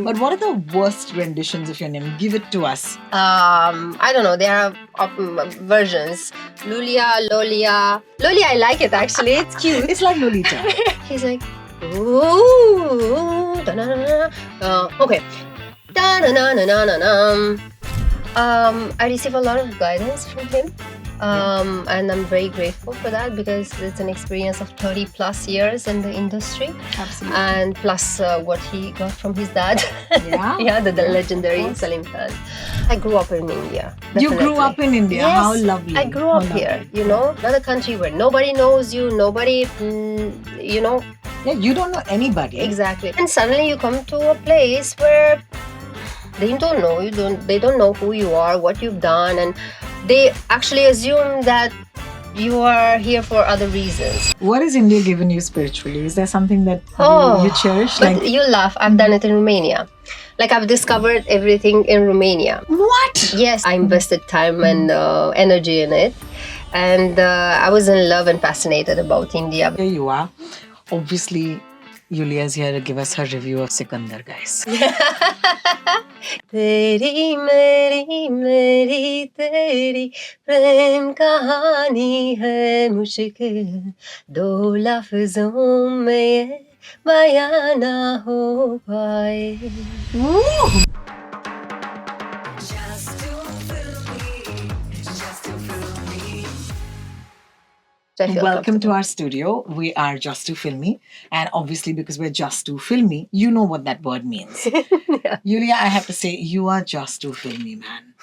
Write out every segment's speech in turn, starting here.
But what are the worst renditions of your name? Give it to us. I don't know. There are versions. Lulia, Lolia. Lolia, I like it actually. It's cute. It's like Lolita. He's like, ooh, da-na-na-na. Okay. Da-na-na-na-na-na. I receive a lot of guidance from him. And I'm very grateful for that because it's an experience of 30 plus years in the industry. Absolutely. And plus what he got from his dad. Yeah. Yeah, the legendary Salman Khan. I grew up in India. You grew up in India. Yes, How lovely. I grew up here, you know, another country where nobody knows you, nobody, you know. Yeah, you don't know anybody. Exactly. And suddenly you come to a place where they don't know you, they don't know who you are, what you've done, and they actually assume that you are here for other reasons. What has India given you spiritually? Is there something that you cherish? But you laugh, I've done it in Romania. Like I've discovered everything in Romania. What? Yes, I invested time and energy in it. And I was in love and fascinated about India. Here you are. Obviously, Iulia is here to give us her review of Sikandar, guys. तेरी मेरी मेरी तेरी प्रेम कहानी है मुश्किल दो लफ्जों में ये बयां ना हो पाए. Welcome to our studio. We are Just Too Filmy. And obviously, because we're just too filmy, you know what that word means. Yeah. Iulia, I have to say, you are just too filmy, man.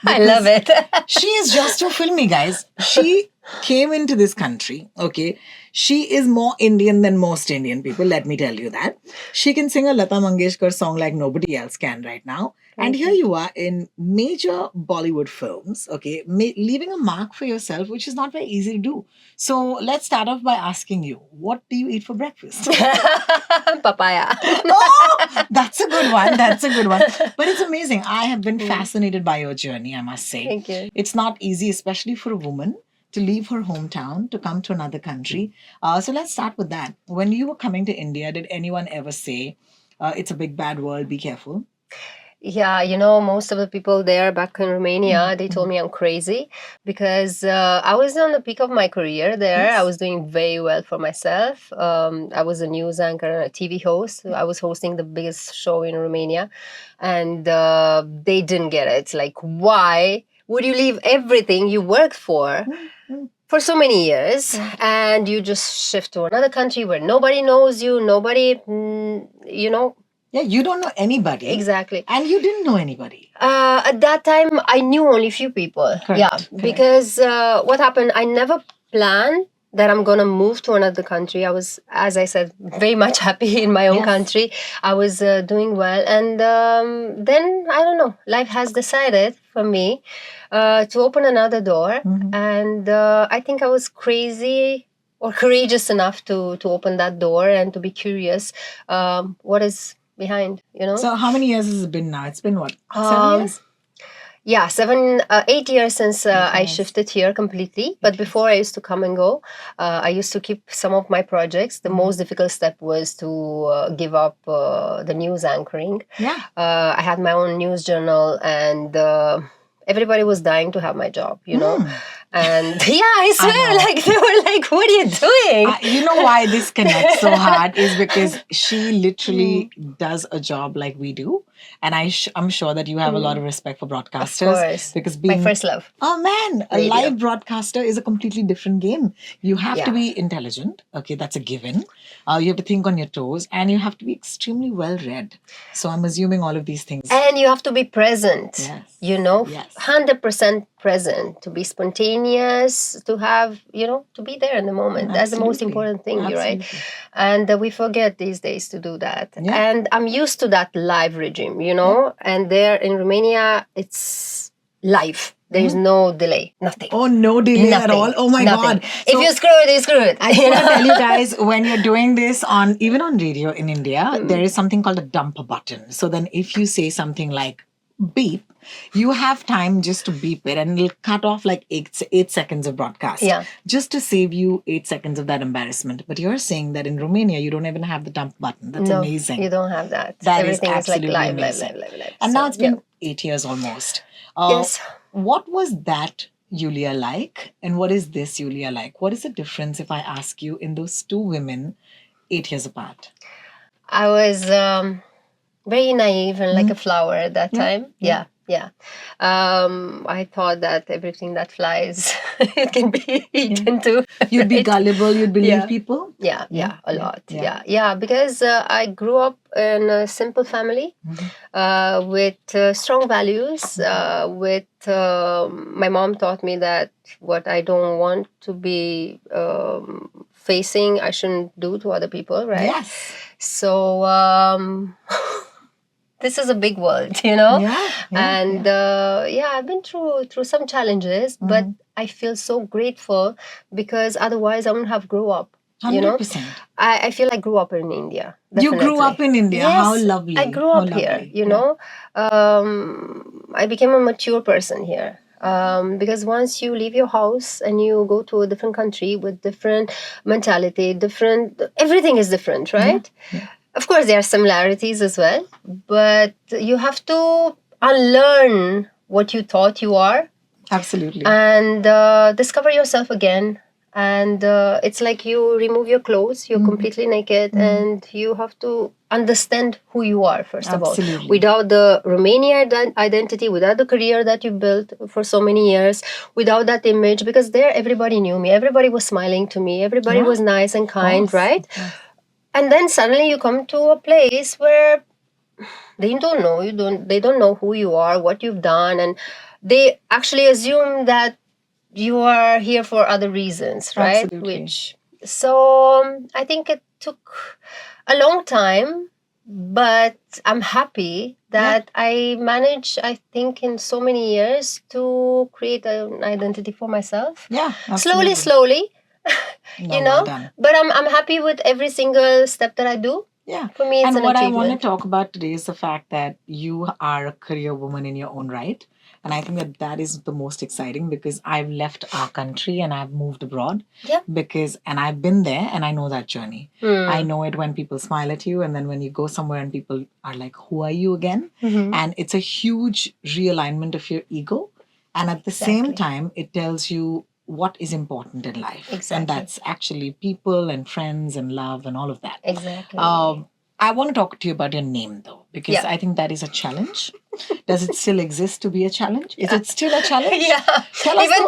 I love it. She is just too filmy, guys. She came into this country, okay? She is more Indian than most Indian people, let me tell you that. She can sing a Lata Mangeshkar song like nobody else can right now. And here you are in major Bollywood films, okay, leaving a mark for yourself, which is not very easy to do. So let's start off by asking you, what do you eat for breakfast? Papaya. Oh, that's a good one. That's a good one. But it's amazing. I have been fascinated by your journey, I must say. Thank you. It's not easy, especially for a woman, to leave her hometown, to come to another country. So let's start with that. When you were coming to India, did anyone ever say, it's a big bad world, be careful? Yeah, you know, most of the people there back in Romania, they told me I'm crazy because I was on the peak of my career there. Yes. I was doing very well for myself. I was a news anchor and a TV host. I was hosting the biggest show in Romania, and they didn't get it. Like, why would you leave everything you worked for so many years and you just shift to another country where nobody knows you, nobody, you know. Yeah, you don't know anybody. Exactly. And you didn't know anybody. At that time, I knew only a few people. Correct. Yeah, because what happened, I never planned that I'm going to move to another country. I was, as I said, very much happy in my own country. I was doing well. And then, I don't know, life has decided for me to open another door. And I think I was crazy or courageous enough to open that door and to be curious. What is behind, you know? So how many years has it been now? It's been what? 7 years? Yeah, 8 years since I shifted here completely. But before I used to come and go. I used to keep some of my projects. The most difficult step was to give up the news anchoring. Yeah. I had my own news journal and everybody was dying to have my job, you know. And yeah, I swear, like they were like, what are you doing? You know why this connects so hard is because she literally does a job like we do. And I'm sure that you have a lot of respect for broadcasters. Of course. Because my first love. Oh man, a live broadcaster is a completely different game. You have to be intelligent. Okay, that's a given. You have to think on your toes and you have to be extremely well read. So I'm assuming all of these things. And you have to be present. Yes. You know, Yes. 100% present, to be spontaneous, to have, you know, to be there in the moment. That's the most important thing, right? And we forget these days to do that. Yeah. And I'm used to that live regime, you know, and there in Romania, it's live. There is no delay, nothing. Oh, no delay at all? Oh my God. If you screw it, you screw it. I just want to tell you guys, when you're doing this even on radio in India, there is something called a dump button. So then if you say something like, beep, you have time just to beep it and it'll cut off like 8 seconds of broadcast. Yeah. Just to save you 8 seconds of that embarrassment. But you're saying that in Romania, you don't even have the dump button. That's No, amazing. you don't have that. That Everything is like absolutely live. amazing. Live. And So, now it's been 8 years almost. Yes. What was that Iulia like? And what is this Iulia like? What is the difference if I ask you in those two women 8 years apart? I was very naive and like a flower at that time. Yeah. I thought that everything that flies, it can be eaten too. You'd be right? gullible, you'd believe Yeah. people? Yeah, a lot. Yeah, because I grew up in a simple family with strong values. With my mom taught me that what I don't want to be facing, I shouldn't do to other people, right? Yes. So this is a big world, you know. And I've been through some challenges, but I feel so grateful because otherwise I wouldn't have grew up. 100%. You know, I feel I grew up in India. Definitely. You grew up in India. Yes, how lovely. I grew up here. You know, I became a mature person here. Because once you leave your house and you go to a different country with different mentality, different everything is different, right? Of course, there are similarities as well, but you have to unlearn what you thought you are. Absolutely. And discover yourself again. And it's like you remove your clothes, you're completely naked, and you have to understand who you are, first of all. Without the Romanian identity, without the career that you built for so many years, without that image, because there everybody knew me, everybody was smiling to me, everybody was nice and kind, right? And then suddenly you come to a place where they don't know they don't know who you are, what you've done, and they actually assume that you are here for other reasons, right? Absolutely. I think it took a long time, but I'm happy that I managed, I think, in so many years to create an identity for myself. Yeah, absolutely. Slowly, No, you know. well done. But I'm happy with every single step that I do. Yeah. For me, it's and an what achievement. I want to talk about today is the fact that you are a career woman in your own right. And I think that that is the most exciting because I've left our country and I've moved abroad. Yeah. And I've been there and I know that journey. I know it when people smile at you and then when you go somewhere and people are like, who are you again? And it's a huge realignment of your ego. And at the same time, it tells you what is important in life. Exactly. And that's actually people and friends and love and all of that. Exactly. I want to talk to you about your name though, because I think that is a challenge. Does it still exist to be a challenge? Is it still a challenge? Tell us Even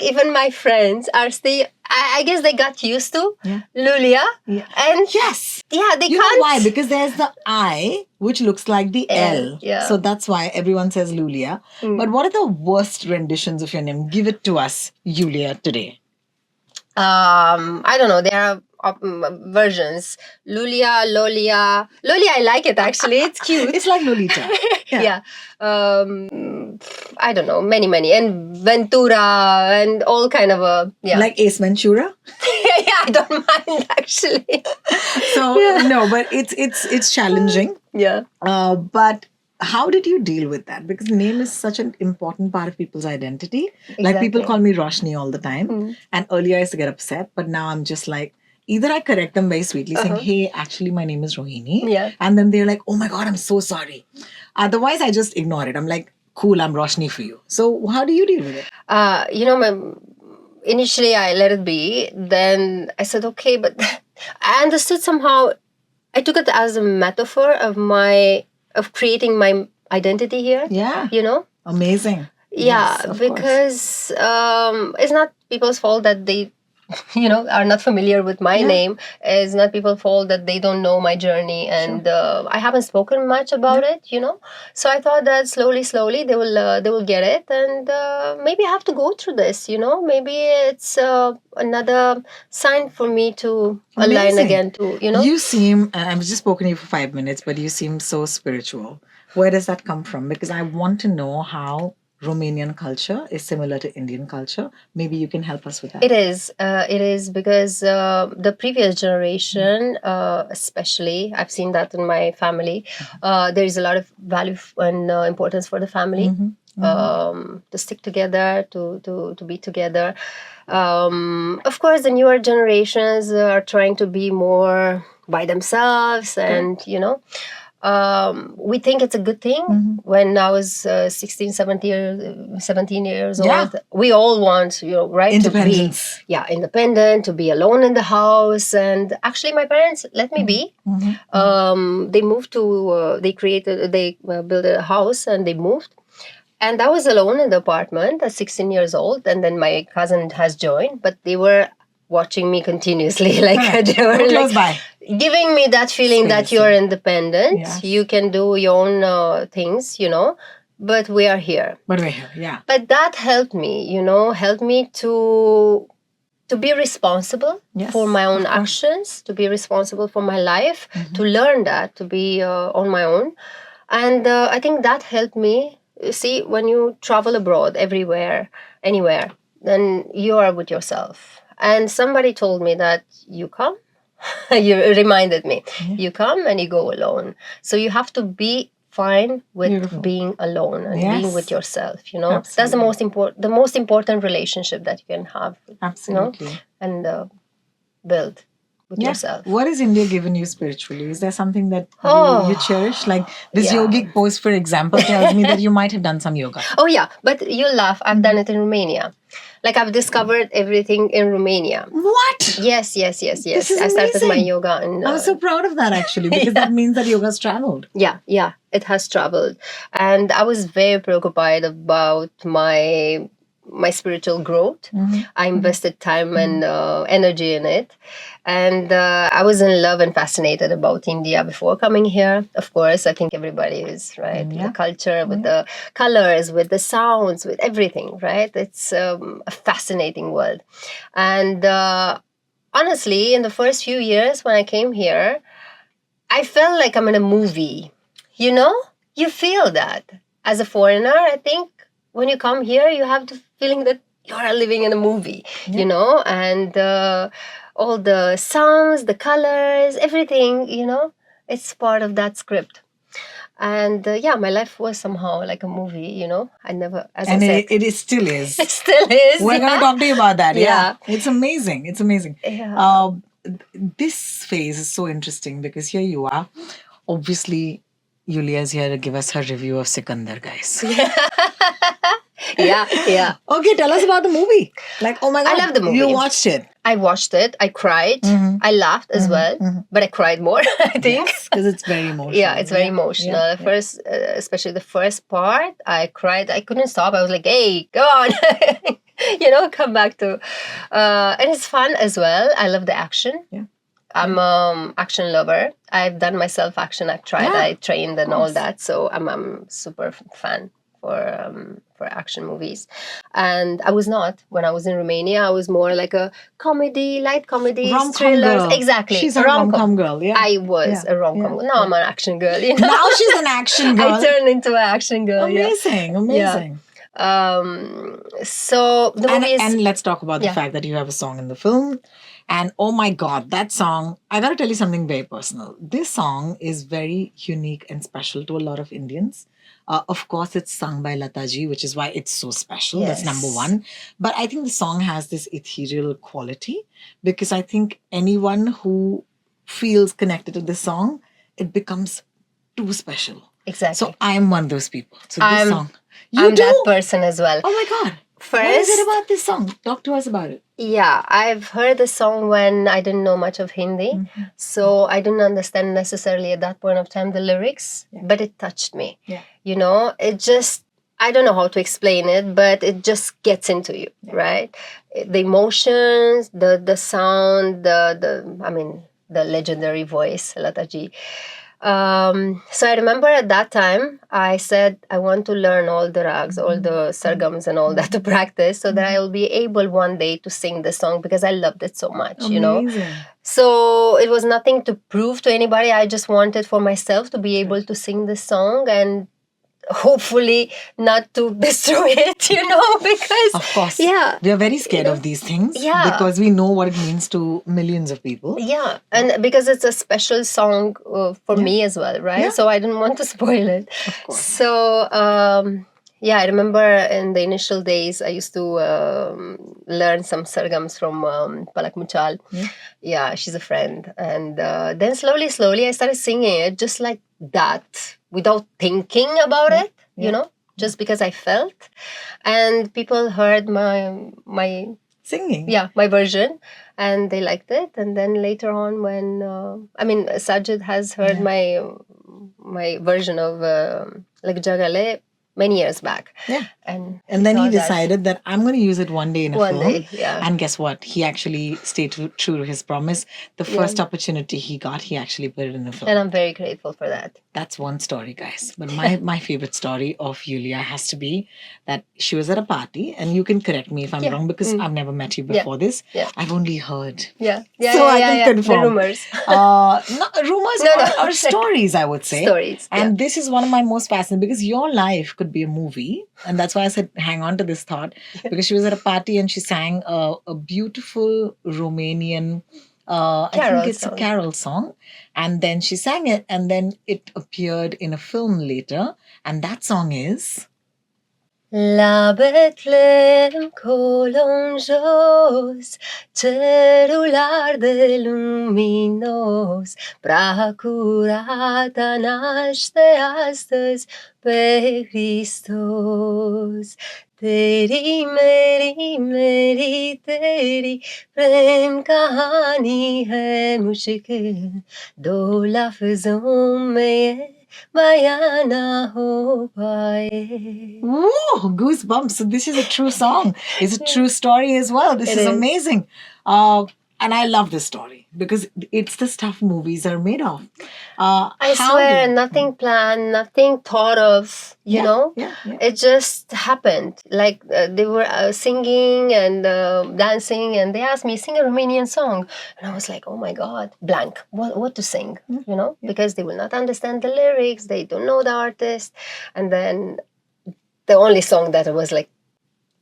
even my friends are still, I guess they got used to Lulia. And yes. Yeah, they You can't. know why? Because there's the I, which looks like the L. Yeah. So that's why everyone says Lulia. But what are the worst renditions of your name? Give it to us, Iulia, today. I don't know. There are versions. Lulia, Lolia. Lolia, I like it actually. It's cute. It's like Lolita. Yeah. I don't know. Many. And Ventura and all kind of Like Ace Ventura? Yeah, I don't mind actually. So no, but it's challenging. Yeah. But how did you deal with that? Because name is such an important part of people's identity. Like people call me Roshni all the time. And earlier I used to get upset, but now I'm just like, either I correct them very sweetly saying, hey, actually my name is Rohini. Yeah. And then they're like, oh my God, I'm so sorry. Otherwise I just ignore it. I'm like, cool, I'm Roshni for you. So how do you deal with it? Initially I let it be. Then I said, okay, but I understood somehow. I took it as a metaphor of creating my identity here. Yeah. You know? Amazing. Yeah, yes, because it's not people's fault that they, are not familiar with my name. It's not people's fault that they don't know my journey, and I haven't spoken much about it. So I thought that slowly they will get it, and maybe I have to go through this. Maybe it's another sign for me to align again. You seem, and I've just spoken to you for 5 minutes, but you seem so spiritual. Where does that come from? Because I want to know how Romanian culture is similar to Indian culture? Maybe you can help us with that. It is. It is because the previous generation, especially, I've seen that in my family. There is a lot of value and importance for the family. To stick together, to be together. Of course, the newer generations are trying to be more by themselves, and we think it's a good thing. When I was 16, 17 years old, we all want, right, Independence. to be independent, to be alone in the house. And actually, my parents let me be. They moved to, they built a house and they moved. And I was alone in the apartment at 16 years old. And then my cousin has joined, but they were watching me continuously. Like they were close by, giving me that feeling that you're independent. Yes. You can do your own things, but we are here. But we're here, yeah. But that helped me, helped me to be responsible for my own actions, to be responsible for my life, to learn that, to be on my own. And I think that helped me. See, when you travel abroad, everywhere, anywhere, then you are with yourself. And somebody told me that you come, you reminded me, you come and you go alone. So you have to be fine with being alone and being with yourself, Absolutely. That's the most important relationship that you can have. Absolutely. And build with yourself. What has India given you spiritually? Is there something that you cherish? Like this yogic post, for example, tells me that you might have done some yoga. Oh yeah, but you laugh. I've done it in Romania. Like I've discovered everything in Romania. What? Yes. This is I started amazing. my yoga. And, I'm so proud of that actually, because that means that yoga's traveled. Yeah, it has traveled. And I was very preoccupied about my spiritual growth. I invested time and energy in it. And I was in love and fascinated about India before coming here. Of course, I think everybody is, right? With the culture, with the colors, with the sounds, with everything, right? It's a fascinating world. And honestly, in the first few years when I came here, I felt like I'm in a movie. You feel that. As a foreigner, I think when you come here, you have the feeling that you're living in a movie, and all the sounds, the colors, everything, it's part of that script. And my life was somehow like a movie, I never, as I said. It still is. It still is. We're going to talk to you about that. Yeah. It's amazing. Yeah. This phase is so interesting because here you are. Obviously, Iulia is here to give us her review of Sikandar, guys. Yeah. Okay, tell us about the movie. Like, oh my God. I love the movie. You watched it. I watched it. I cried. I laughed as well, but I cried more, I think. Because it's very emotional. Yeah, it's very emotional. First, especially the first part, I cried. I couldn't stop. I was like, hey, go on. Come back to... and it's fun as well. I love the action. Yeah. I'm action lover. I've done myself action. I've tried. I trained and all that. So I'm super fan for action movies. And I was not. When I was in Romania, I was more like a comedy, light comedy, thrillers. Girl. Exactly. She's a rom-com girl. Yeah. I was a rom-com. Now I'm an action girl. Now she's an action girl. I turned into an action girl. Amazing. Yeah. So the movie is... And let's talk about the fact that you have a song in the film. And oh my God, that song, I got to tell you something very personal. This song is very unique and special to a lot of Indians. Of course, it's sung by Lata ji, which is why it's so special. Yes. That's number one. But I think the song has this ethereal quality because I think anyone who feels connected to this song, it becomes too special. Exactly. So I'm one of those people. So this song. I'm that person as well. Oh my God. First, what is it about this song? Talk to us about it. Yeah, I've heard the song when I didn't know much of Hindi. So I didn't understand necessarily at that point of time the lyrics, but it touched me. Yeah. It just, I don't know how to explain it, but it just gets into you, right? The emotions, the sound, the legendary voice, Lata ji. So I remember at that time, I said, I want to learn all the rags, all the sargams and all that to practice so that I will be able one day to sing the song because I loved it so much, Amazing. So it was nothing to prove to anybody. I just wanted for myself to be able to sing this song. And hopefully not to destroy it, because Of course. yeah, We are very scared of these things Yeah. because we know what it means to millions of people. yeah, and because it's a special song for me as well, right? Yeah. So I didn't want to spoil it. Of course. So yeah, I remember in the initial days I used to learn some sargams from Palak Muchal. Yeah, she's a friend, and then slowly I started singing it just like that without thinking about it, just because I felt, and people heard my Singing. yeah, my version, and they liked it. And then later on, when Sajid has heard my version of Lag Ja Gale many years back. Yeah. And then he thought that decided that I'm going to use it one day in a one film. day, yeah. And guess what? He actually stayed true to his promise. The first opportunity he got, he actually put it in a film. And I'm very grateful for that. That's one story, guys. But my favorite story of Iulia has to be that she was at a party, and you can correct me if I'm wrong because I've never met you before this. Yeah. I've only heard. Yeah. So I can confirm. The rumors. Rumors or stories, I would say. Stories. And this is one of my most fascinating because your life could be a movie. And that's why I said hang on to this thought, because she was at a party and she sang a beautiful Romanian I think it's a carol song. And then she sang it, and then it appeared in a film later. And that song is La Betlehem colo jos, cerul arde luminos, prea curată naște astăzi pe Hristos. Teri meri meri teri, prem kahani hai mushkil, do lafzon mein Bayana ho paaye. Woo, goosebumps. So this is a true song. It's a true story as well. This is amazing. And I love this story because it's the stuff movies are made of. I swear, nothing planned, nothing thought of, you know? Yeah. It just happened. Like they were singing and dancing, and they asked me, sing a Romanian song. And I was like, oh my God, blank. What to sing, because they will not understand the lyrics, they don't know the artist. And then the only song that was like,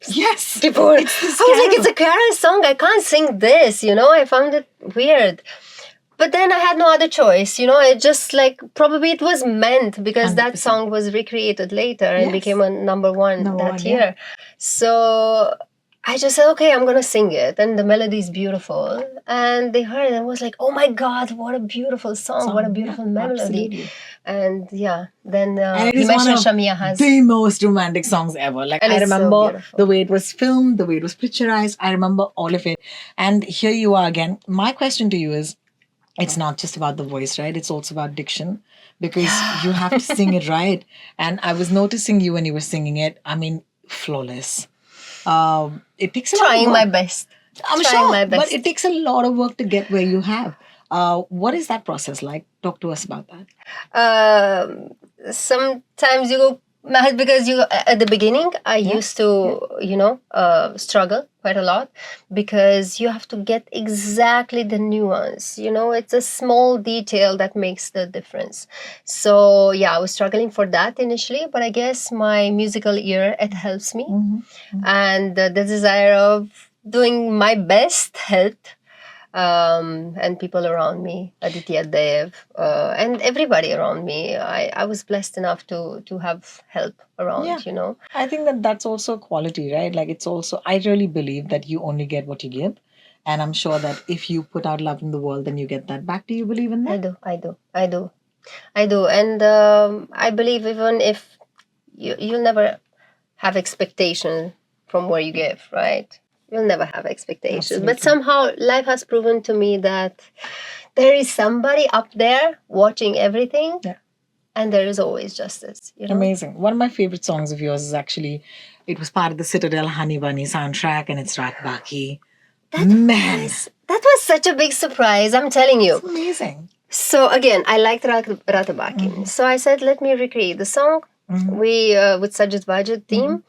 yes, people were, I was like, it's a carol song, I can't sing this, I found it weird. But then I had no other choice, it just like, probably it was meant because 100%. That song was recreated later and became a number one that year. So I just said, okay, I'm going to sing it. And the melody is beautiful. And they heard it and was like, oh my God, what a beautiful song. What a beautiful melody. Absolutely. And then you mentioned Shamia has the most romantic songs ever. Like, I remember the way it was filmed, the way it was picturized. I remember all of it. And here you are again. My question to you is, it's not just about the voice, right? It's also about diction, because you have to sing it right. And I was noticing you when you were singing it. I mean, flawless. It takes a lot of work. My best. I'm sure, my best. But it takes a lot of work to get where you have. What is that process like? Talk to us about that. Sometimes you go mad because at the beginning I used to struggle quite a lot because you have to get exactly the nuance. It's a small detail that makes the difference. So I was struggling for that initially, but I guess my musical ear, it helps me. And the desire of doing my best helped. And people around me, Aditya, Dev, and everybody around me. I was blessed enough to have help around, I think that's also a quality, right? Like, it's also, I really believe that you only get what you give. And I'm sure that if you put out love in the world, then you get that back. Do you believe in that? I do. And I believe even if you'll never have expectation from where you give, right? You'll never have expectations. Absolutely. But somehow life has proven to me that there is somebody up there watching everything. Yeah. And there is always justice. Amazing. One of my favorite songs of yours is actually, it was part of the Citadel Honey Bunny soundtrack, and it's Rat Baki. That was such a big surprise, I'm telling you. It's amazing. So again, I liked Rat Baki. So I said, let me recreate the song. We, with Sajid Wajid team,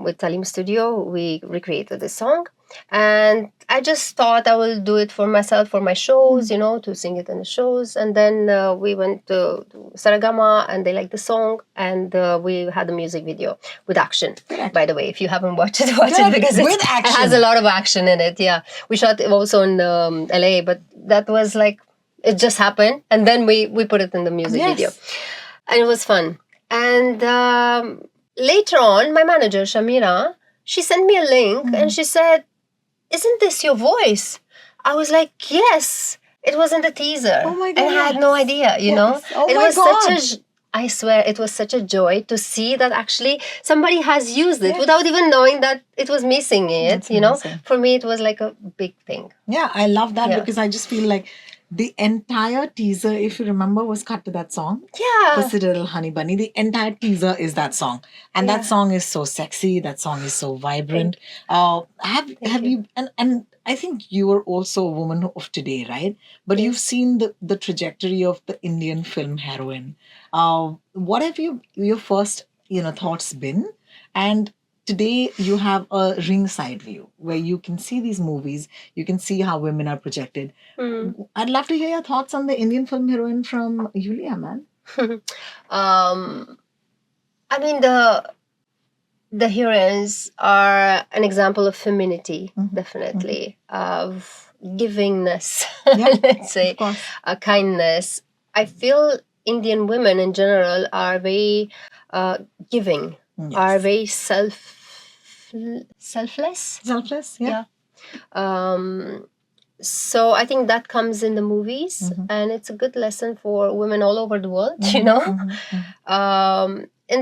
with Talim Studio, we recreated the song. And I just thought I will do it for myself, for my shows, to sing it in the shows. And then we went to Saragama, and they liked the song, and we had a music video with action. By the way, if you haven't watched it, watch it, because it has a lot of action in it. Yeah, we shot it also in LA, but that was like, it just happened, and then we put it in the music video, and it was fun. And later on, my manager Shamira, she sent me a link, and she said, "Isn't this your voice?" I was like, "Yes." It was in the teaser. Oh my God. And I had no idea, Oh it my was God. I swear, it was such a joy to see that actually somebody has used it without even knowing that it was me singing it. For me, it was like a big thing. Yeah, I love that because I just feel like the entire teaser, if you remember, was cut to that song. Yeah. Pussy Little Honey Bunny. The entire teaser is that song. And that song is so sexy. That song is so vibrant. Have you and I think you are also a woman of today, right? But you've seen the trajectory of the Indian film heroine. What have your first thoughts been? And today you have a ringside view where you can see these movies, you can see how women are projected. I'd love to hear your thoughts on the Indian film heroine from Iulia, man. I mean, the heroines are an example of femininity, definitely, of givingness, let's say, kindness. I feel Indian women in general are very giving, are very selfless. Selfless, yeah. So I think that comes in the movies, and it's a good lesson for women all over the world, In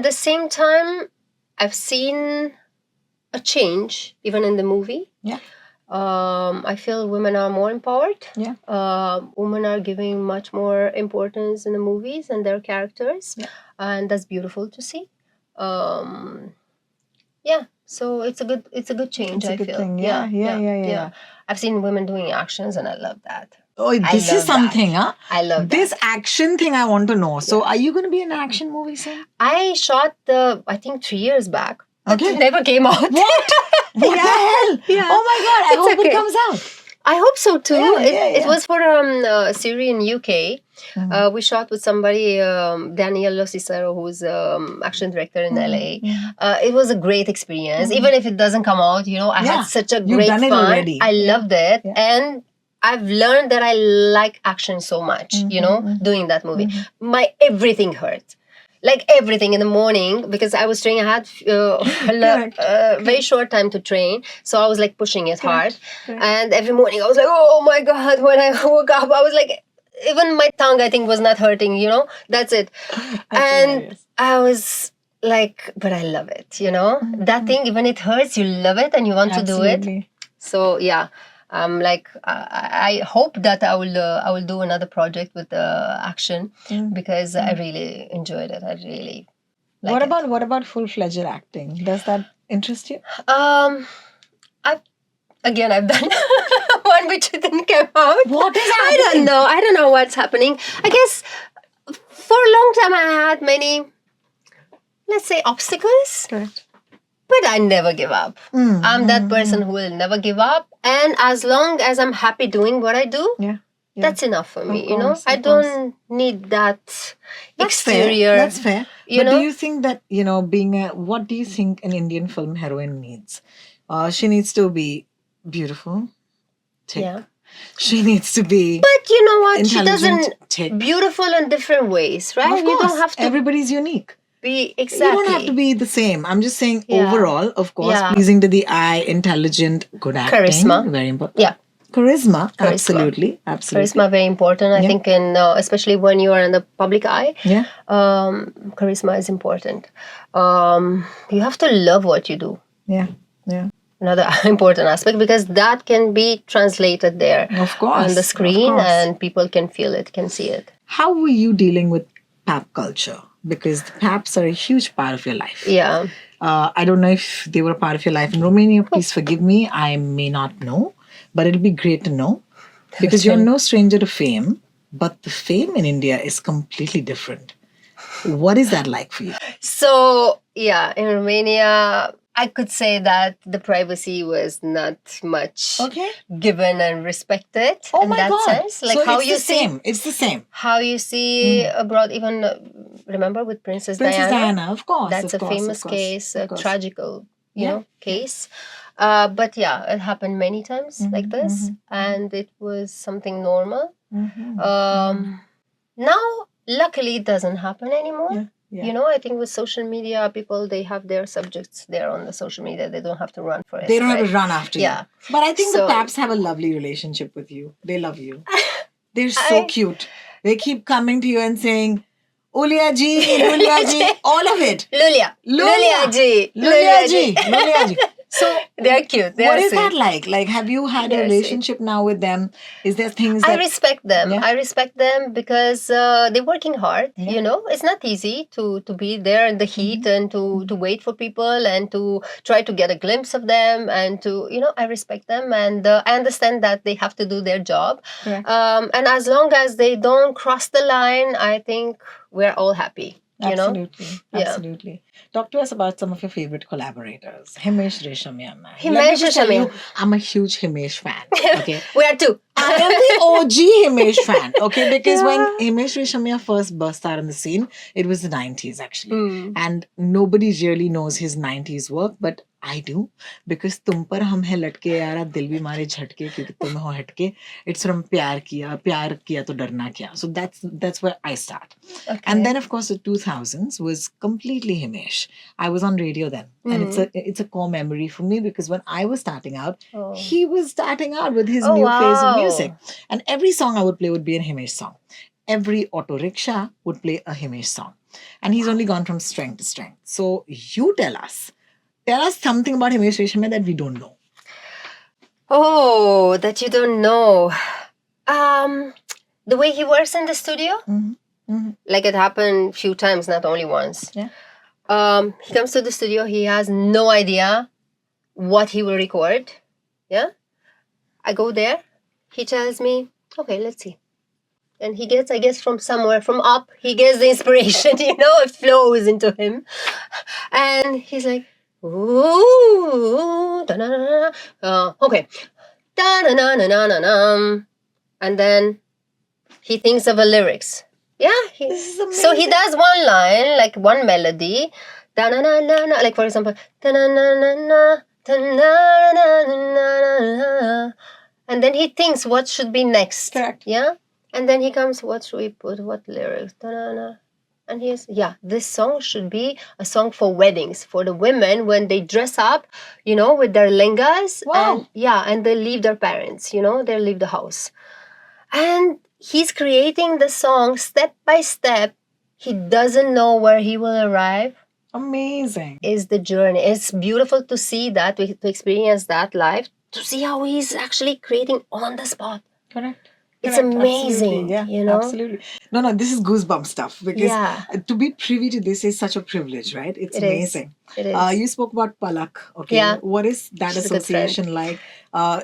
the same time, I've seen a change even in the movie. Yeah. I feel women are more empowered. Yeah. Women are giving much more importance in the movies and their characters. Yeah. And that's beautiful to see. Yeah. So it's a good change. It's a good feel. thing. Yeah. I've seen women doing actions, and I love that. Oh, this is something, huh? I love this action thing. I want to know. So, are you going to be in an action movie soon? I shot I think 3 years back. Okay. It never came out. What? What the hell? Yeah. Oh my God! I hope it comes out. I hope so too. It was for a series in UK. We shot with somebody, Daniel Cicero, who's action director in LA. It was a great experience. Even if it doesn't come out, I had such a great fun. Already. I loved it, and I've learned that I like action so much. Doing that movie, my everything hurt. Like everything in the morning, because I was training, I had a very short time to train. So I was like pushing it hard. And every morning I was like, oh my God, when I woke up, I was like, even my tongue, I think, was not hurting, that's it. And I was like, but I love it, that thing, even it hurts, you love it and you want to do it. So yeah. I hope that I will do another project with action because I really enjoyed it. I really like it. What about full-fledged acting? Does that interest you? I've done one which didn't come out. What is happening? I don't know what's happening. I guess for a long time I had many, let's say, obstacles. Correct. But I never give up. I'm that person who will never give up. And as long as I'm happy doing what I do, that's enough for me. I don't need that exterior. That's fair. But do you think that, what do you think an Indian film heroine needs? She needs to be beautiful. Thick. Yeah. She needs to be. But you know what? She doesn't. Beautiful in different ways, right? Of course. You don't have to. Everybody's unique. Exactly. You don't have to be the same. I'm just saying overall, of course, pleasing to the eye, intelligent, good acting. Charisma. Very important. Yeah. Charisma. Absolutely. Charisma, very important. I think especially when you are in the public eye. Yeah. Charisma is important. You have to love what you do. Yeah. Another important aspect, because that can be translated there. Of course. On the screen, and people can feel it, can see it. How were you dealing with pap culture? Because the paps are a huge part of your life. Yeah. I don't know if they were a part of your life in Romania. Please forgive me. I may not know. But it'll be great to know. Because you're no stranger to fame. But the fame in India is completely different. What is that like for you? So, in Romania, I could say that the privacy was not much Okay. given and respected Oh in my that God. sense. Like So how it's you the same. It's the same. how you see abroad, even remember with Princess Diana? Of course. That's of a course, famous of course, case, of a course. tragical, Yeah, case. But yeah, it happened many times like this, and it was something normal. Now, luckily, it doesn't happen anymore. Yeah. I think with social media, people, they have their subjects there on the social media. They don't have to run for it. They don't have right? to run after Yeah. you. But I think So- the Paps have a lovely relationship with you. They love you. They're so cute. They keep coming to you and saying, Ulia ji, Lulia ji, all of it. Lulia. Lulia ji. Lulia ji. Lulia ji. So They're cute. They're what is sweet. that like? Like, have you had a They're relationship now with them? Is there things I that respect them. Yeah. I respect them because they're working hard. Yeah. It's not easy to be there in the heat and to wait for people and to try to get a glimpse of them and to I respect them and I understand that they have to do their job. Correct. And as long as they don't cross the line, I think we're all happy. Absolutely. Yeah. Absolutely. Talk to us about some of your favorite collaborators. Himesh Reshamyan. Let me Himesh just tell you, Reshamyan. I'm a huge Himesh fan. Okay. We are too. I am the OG Himesh fan. Okay. Because when Himesh Reshamya first burst out on the scene, it was the 90s actually. And nobody really knows his 90s work, but I do. Because तुम पर हम है लटके यारा दिल भी मारे झटके क्योंकि तुम हो हटके. It's from प्यार किया तो डरना क्या. So that's where I start. Okay. And then of course the 2000s was completely Himesh. I was on radio then, and it's a core memory for me because when I was starting out, he was starting out with his new phase of music, and every song I would play would be a Himesh song. Every auto rickshaw would play a Himesh song, and he's only gone from strength to strength. So you tell us something about Himesh Reshamya that we don't know. Oh, that you don't know. The way he works in the studio, like it happened a few times, not only once. Yeah. He comes to the studio. He has no idea what he will record. Yeah. I go there. He tells me, okay, let's see. And he gets, I guess, from somewhere, from up, he gets the inspiration, it flows into him. And he's like, ooh, da-na-na-na. Okay. Da-na-na-na-na-na. And then he thinks of a lyrics. Yeah. This is amazing. So he does one line, like one melody. Da-na-na-na-na. Like, for example, da-na-na-na-na, da-na-na-na-na-na. And then he thinks what should be next. Correct. Yeah. And then he comes, what should we put? What lyrics? Da-na-na. And this song should be a song for weddings, for the women when they dress up, with their lengas. Wow. And they leave their parents, they leave the house. And he's creating the song step by step. He doesn't know where he will arrive. Amazing. Is the journey. It's beautiful to see that, to experience that live, to see how he's actually creating on the spot. Correct. It's amazing. Absolutely. Yeah, absolutely. No, this is goosebump stuff because to be privy to this is such a privilege, right? It's amazing. It is. You spoke about Palak. Okay. Yeah. What is that She's a good association like?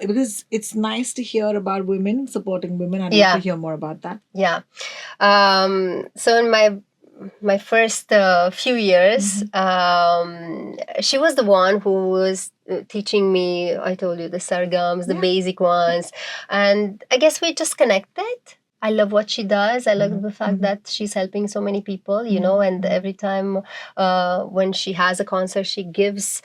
Because it's nice to hear about women supporting women. I'd love to hear more about that. Yeah. So in my first few years, she was the one who was teaching me, I told you, the sargams, the basic ones. And I guess we just connected. I love what she does. I love the fact that she's helping so many people, and every time when she has a concert, she gives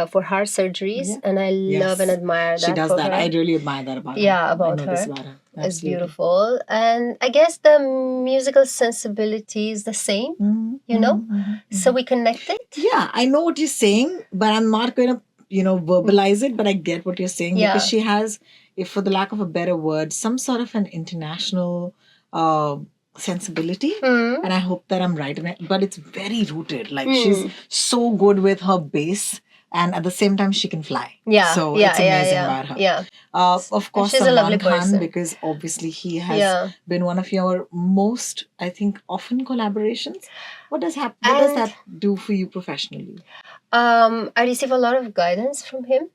for heart surgeries. And I love and admire that. She does that. Her. I really admire that about her. Yeah, about I know her. this about her. It's beautiful. And I guess the musical sensibility is the same, So we connected. Yeah, I know what you're saying, but I'm not going to, verbalize it, but I get what you're saying because she has, if for the lack of a better word, some sort of an international sensibility. And I hope that I'm right in it, but it's very rooted. Like she's so good with her bass. And at the same time, she can fly. Yeah. So it's amazing about her. Yeah. Of course, she's a lovely Salman Khan, person. because obviously he has been one of your most, I think, often collaborations. What does that do for you professionally? I receive a lot of guidance from him.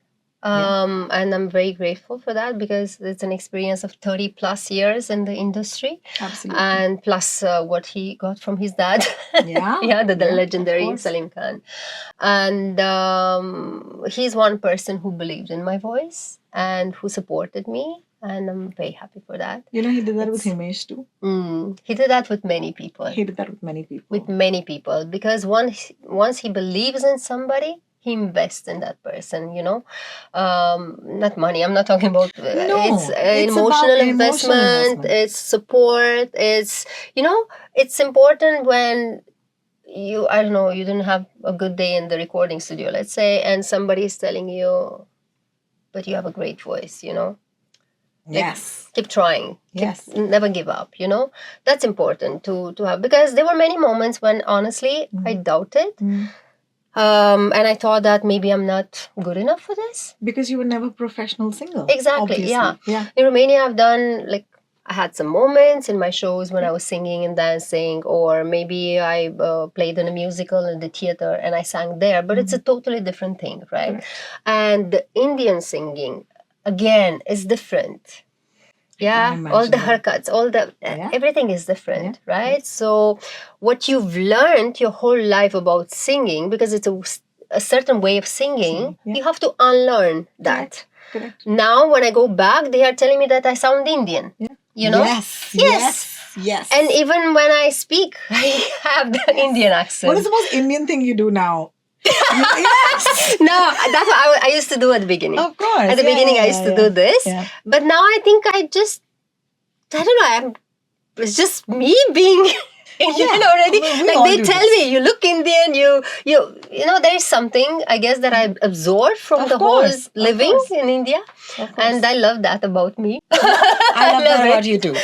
And I'm very grateful for that because it's an experience of 30 plus years in the industry. Absolutely. And plus what he got from his dad. Yeah. Yeah, the of legendary course. Salman Khan. And he's one person who believed in my voice and who supported me. And I'm very happy for that. You know, he did that with It's- Himesh too. He did that with many people. He did that with many people. With many people, because once he believes in somebody, he invests in that person, you know. Not money, I'm not talking about No, it's it's emotional about investment, emotional investment. it's support, it's, you know, it's important when you, I don't know, you didn't have a good day in the recording studio, let's say, and somebody is telling you, but you have a great voice, you know. Yes. Keep trying. Yes. Never give up, you know. That's important to have, because there were many moments when honestly I doubted. And I thought that maybe I'm not good enough for this. Because you were never a professional singer. Exactly, Obviously. yeah. In Romania, I've done, like, I had some moments in my shows when I was singing and dancing, or maybe I played in a musical in the theater and I sang there, but it's a totally different thing, right? Correct. And the Indian singing, again, is different. Yeah, all the haircuts, all the everything is different, right? So what you've learned your whole life about singing, because it's a certain way of singing, you have to unlearn that. Correct. Now when I go back, they are telling me that I sound Indian. You know? Yes. And even when I speak, I have the Indian accent. What is the most Indian thing you do now? Yes. No, that's what I used to do at the beginning. Of course. At the beginning, I used to do this. Yeah. But now I think I don't know, it's just me being Indian already. Like, they tell me, you look Indian, you know, there is something, I guess, that I absorbed from the whole living in India. And I love that about me. I love that about you too.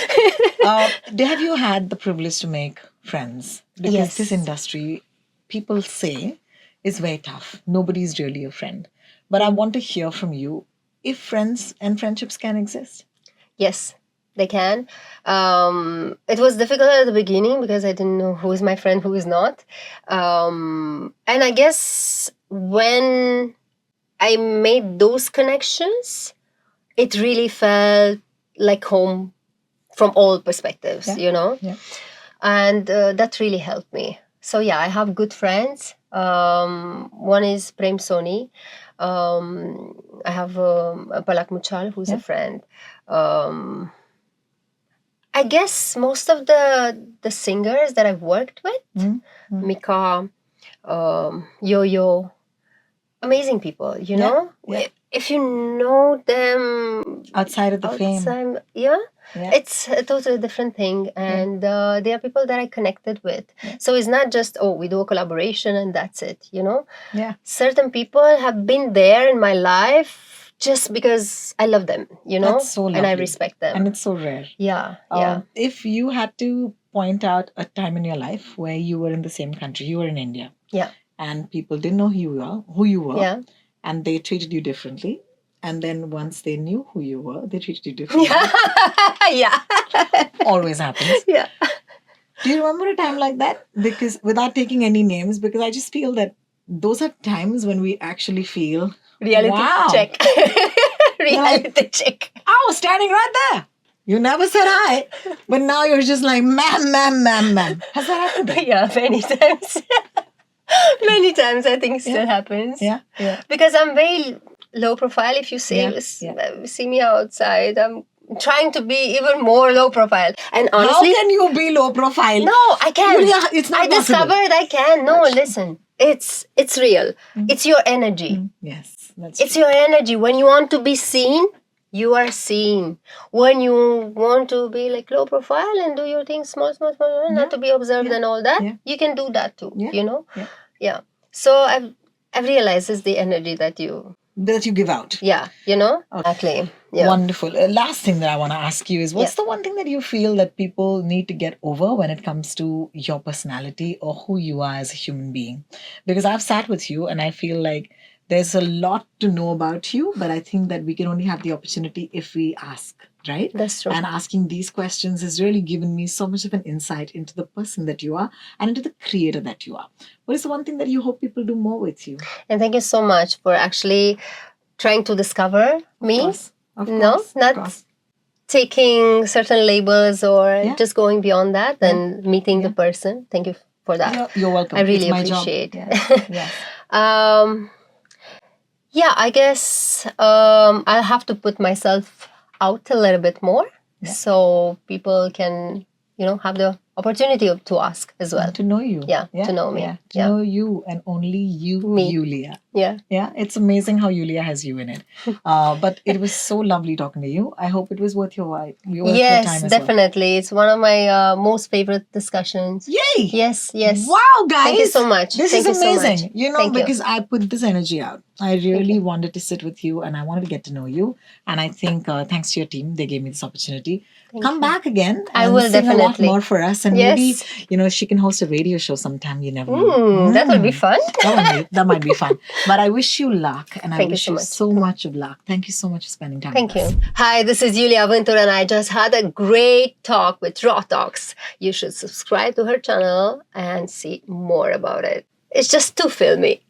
Have you had the privilege to make friends? Because this industry, people say, is very tough. Nobody's really a friend. But I want to hear from you if friends and friendships can exist. Yes, they can. It was difficult at the beginning because I didn't know who is my friend, who is not. And I guess when I made those connections, it really felt like home from all perspectives, you know? Yeah. And that really helped me. So yeah, I have good friends. One is Prem Soni. I have Palak Muchal, who's a friend. I guess most of the singers that I've worked with, Mika, Yo-Yo, amazing people, you know? If you know them outside of the fame. It's a totally different thing. And they are people that I connected with. So it's not just, we do a collaboration and that's it, you know? Yeah. Certain people have been there in my life just because I love them, you know? That's so lovely. And I respect them. And it's so rare. Yeah. If you had to point out a time in your life where you were in the same country, you were in India. Yeah. And people didn't know who you were. And they treated you differently. And then once they knew who you were, they treated you differently. Yeah. Always happens. Yeah. Do you remember a time like that? Because without taking any names, because I just feel that those are times when we actually feel reality check. Reality check. I was standing right there. You never said hi, but now you're just like, ma'am. Has that happened? Yeah, many times. Many times, I think it still happens. Yeah. Because I'm very low profile. If you see me outside, I'm trying to be even more low profile. And honestly, how can you be low profile? No, I can't. It's not possible. Discovered I can. No, listen. It's real. It's your energy. Yes, it's your energy. When you want to be seen, you are seen. When you want to be like low profile and do your things small, not to be observed and all that, you can do that too. You know? Yeah. So I've realized it's the energy that you give out. Yeah, you know? Exactly. Yeah. Wonderful. Last thing that I want to ask you is, what's the one thing that you feel that people need to get over when it comes to your personality or who you are as a human being? Because I've sat with you and I feel like there's a lot to know about you, but I think that we can only have the opportunity if we ask, right? That's true. And asking these questions has really given me so much of an insight into the person that you are and into the creator that you are. What is the one thing that you hope people do more with you? And thank you so much for actually trying to discover me. Of No, course, not of course. taking certain labels or Yeah. just going beyond that and meeting the person. Thank you for that. You're welcome. I really it's my appreciate. job. Yes. Yes. Yeah, I guess I'll have to put myself out a little bit more so people can, have the opportunity to ask as well. To know you. Yeah, to know me. Yeah. To know you and only you, Me. Iulia. Yeah. Yeah, it's amazing how Iulia has you in it. But it was so lovely talking to you. I hope it was worth your while. Yes, time as definitely. It's one of my most favorite discussions. Yay! Yes, yes. Wow, guys! Thank you so much. This Thank is you so amazing. much. Thank you. Because I put this energy out. I really wanted to sit with you and I wanted to get to know you. And I think thanks to your team, they gave me this opportunity. Come back again. I and will sing a lot definitely. more for us. And Yes. maybe, she can host a radio show sometime. You never know. That will be fun. That might be fun. But I wish you luck and I Thank you wish so you much. so much of luck. Thank you so much for spending time Thank with us. you. Hi, this is Iulia Vantur and I just had a great talk with Raw Talks. You should subscribe to her channel and see more about it. It's just too filmy.